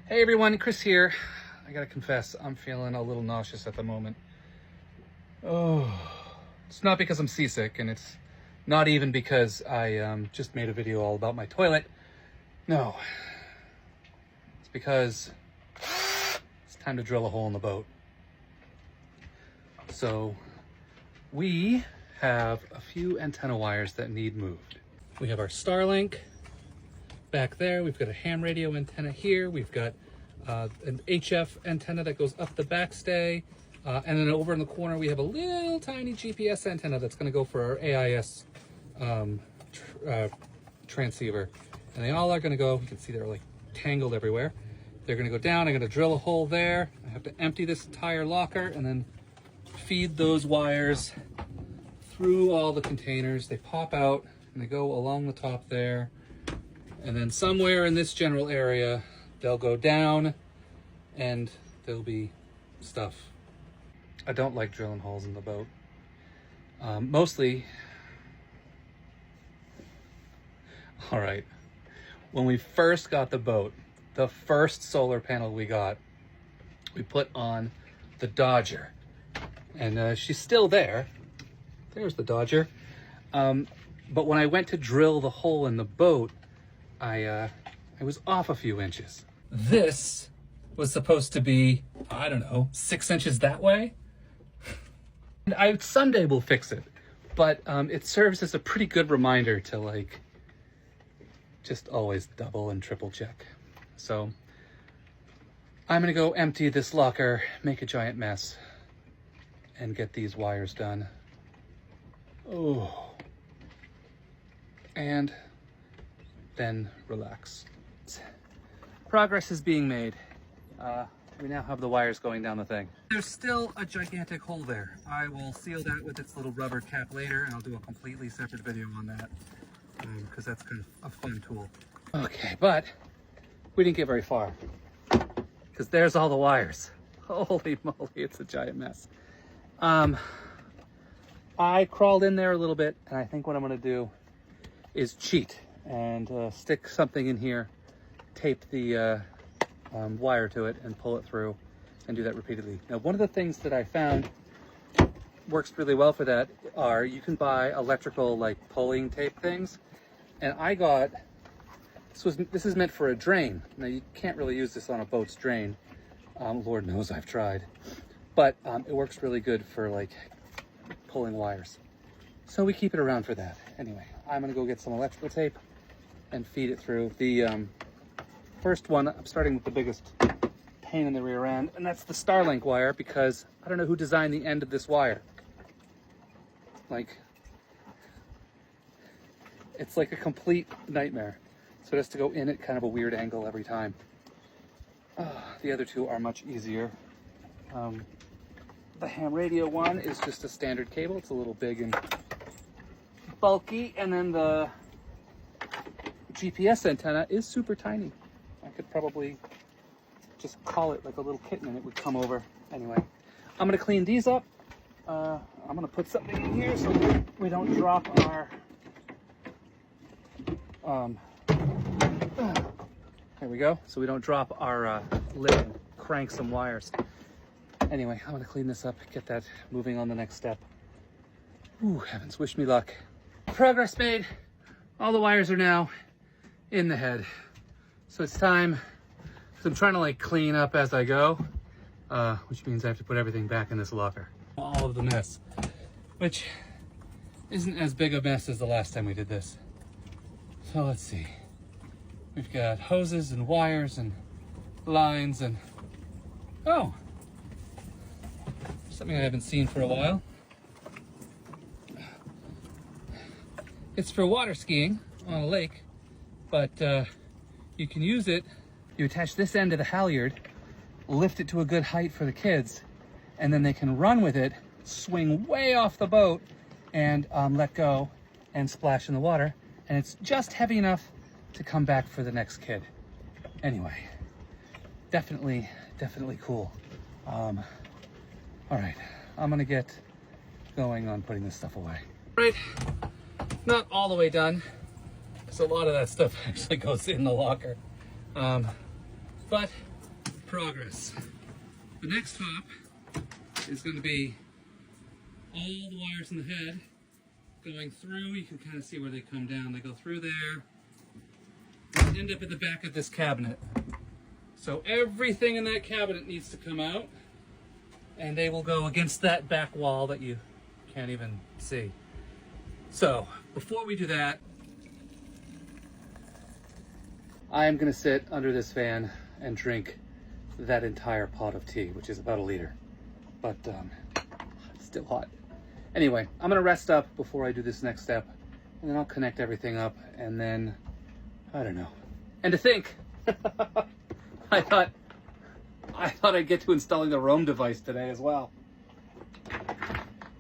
Hey everyone, Chris here. I gotta confess, I'm feeling a little nauseous at the moment. Oh, it's not because I'm seasick, and it's not even because I just made a video all about my toilet. No, it's because it's time to drill a hole in the boat. So we have a few antenna wires that need moved. We have our Starlink back there. We've got a ham radio antenna here. We've got an HF antenna that goes up the backstay. And then over in the corner, we have a little tiny GPS antenna that's going to go for our AIS transceiver. And they all are going to go, you can see they're like tangled everywhere. They're going to go down. I'm going to drill a hole there. I have to empty this entire locker and then feed those wires through all the containers. They pop out and they go along the top there. And then somewhere in this general area, they'll go down and there'll be stuff. I don't like drilling holes in the boat. Mostly, all right, when we first got the boat, the first solar panel we got, we put on the Dodger. And she's still there. There's the Dodger. But when I went to drill the hole in the boat, I was off a few inches. This was supposed to be, I don't know, 6 inches that way. And someday we'll fix it, but it serves as a pretty good reminder to like, just always double and triple check. So I'm gonna go empty this locker, make a giant mess, and get these wires done. Oh. And then relax. Progress is being made. We now have the wires going down the thing. There's still a gigantic hole there. I will seal that with its little rubber cap later, and I'll do a completely separate video on that because that's kind of a fun tool. Okay, but we didn't get very far because there's all the wires. Holy moly, it's a giant mess. I crawled in there a little bit, and I think what I'm gonna do is cheat and stick something in here, tape the wire to it and pull it through and do that repeatedly. Now, one of the things that I found works really well for that are you can buy electrical like pulling tape things. And I got, this is meant for a drain. Now you can't really use this on a boat's drain. Lord knows I've tried, but it works really good for like pulling wires. So we keep it around for that. Anyway, I'm gonna go get some electrical tape and feed it through. The first one, I'm starting with the biggest pain in the rear end, and that's the Starlink wire, because I don't know who designed the end of this wire. Like, it's like a complete nightmare. So it has to go in at kind of a weird angle every time. The other two are much easier. The ham radio one is just a standard cable. It's a little big and bulky, and then the GPS antenna is super tiny. I could probably just call it like a little kitten and it would come over. Anyway, I'm gonna clean these up. I'm gonna put something in here so we don't drop our, there we go. So we don't drop our lid and crank some wires. Anyway, I'm gonna clean this up, get that moving on the next step. Ooh, heavens, wish me luck. Progress made. All the wires are now in the head. So it's time, so I'm trying to like clean up as I go, which means I have to put everything back in this locker. All of the mess, which isn't as big a mess as the last time we did this. So let's see. We've got hoses and wires and lines and, oh, something I haven't seen for a while. It's for water skiing on a lake, but you can use it. You attach this end to the halyard, lift it to a good height for the kids, and then they can run with it, swing way off the boat, and let go and splash in the water. And it's just heavy enough to come back for the next kid. Anyway, definitely cool. All right, I'm gonna get going on putting this stuff away. Right, not all the way done, because a lot of that stuff actually goes in the locker. But progress. The next hop is going to be all the wires in the head going through. You can kind of see where they come down. They go through there and end up at the back of this cabinet. So everything in that cabinet needs to come out, and they will go against that back wall that you can't even see. So before we do that, I'm gonna sit under this fan and drink that entire pot of tea, which is about a liter, but it's still hot. Anyway, I'm gonna rest up before I do this next step, and then I'll connect everything up, and then, I don't know. And to think, I thought I'd get to installing the Roam device today as well.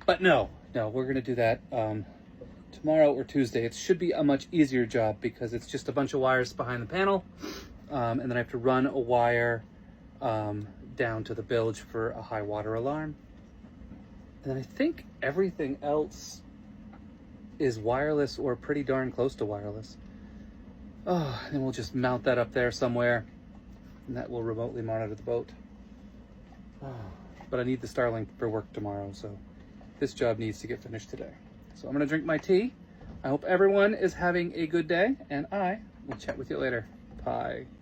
But no, we're gonna do that tomorrow or Tuesday. It should be a much easier job because it's just a bunch of wires behind the panel, and then I have to run a wire down to the bilge for a high water alarm. And then I think everything else is wireless or pretty darn close to wireless. Oh, and we'll just mount that up there somewhere, and that will remotely monitor the boat. Oh, but I need the Starlink for work tomorrow, so this job needs to get finished today. So I'm gonna drink my tea. I hope everyone is having a good day, and I will chat with you later. Bye.